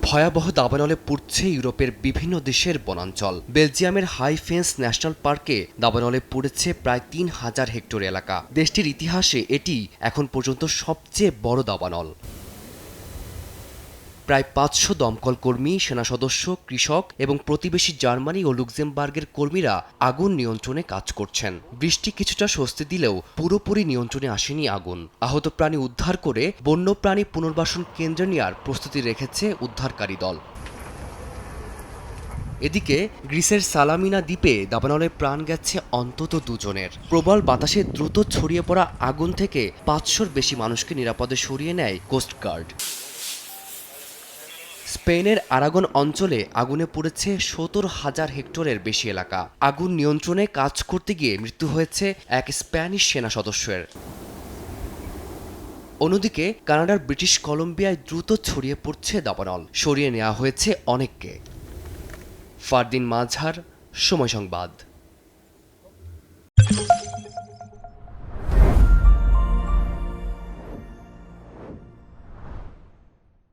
ভয়াবহ দাবানলে পুড়ছে ইউরোপের বিভিন্ন দেশের বনাঞ্চল। বেলজিয়ামের হাইফেন্স ন্যাশনাল পার্কে দাবানলে পুড়েছে প্রায় ৩,০০০ হেক্টর এলাকা। দেশটির ইতিহাসে এটি এখন পর্যন্ত সবচেয়ে বড় দাবানল। প্রায় ৫০০ দমকল কর্মী, সেনা সদস্য, কৃষক এবং প্রতিবেশী জার্মানি ও লুক্সেমবার্গের কর্মীরা আগুন নিয়ন্ত্রণে কাজ করছেন। বৃষ্টি কিছুটা স্বস্তি দিলেও পুরোপুরি নিয়ন্ত্রণে আসেনি আগুন। আহত প্রাণী উদ্ধার করে বন্যপ্রাণী পুনর্বাসন কেন্দ্রে নেওয়ার প্রস্তুতি রেখেছে উদ্ধারকারী দল। এদিকে গ্রিসের সালামিনা দ্বীপে দাবানলে প্রাণ গেছে অন্তত ২ জনের। প্রবল বাতাসে দ্রুত ছড়িয়ে পড়া আগুন থেকে ৫০০-র বেশি মানুষকে নিরাপদে সরিয়ে নেয় কোস্টগার্ড। স্পেনের আরাগন অঞ্চলে আগুনে পুড়েছে ৭০,০০০ হেক্টরের বেশি এলাকা। আগুন নিয়ন্ত্রণে কাজ করতে গিয়ে মৃত্যু হয়েছে এক স্প্যানিশ সেনা সদস্যের। অন্যদিকে কানাডার ব্রিটিশ কলম্বিয়ায় দ্রুত ছড়িয়ে পড়ছে দাবানল। সরিয়ে নেওয়া হয়েছে অনেককে। ফারদিন মাজহার, সময় সংবাদ।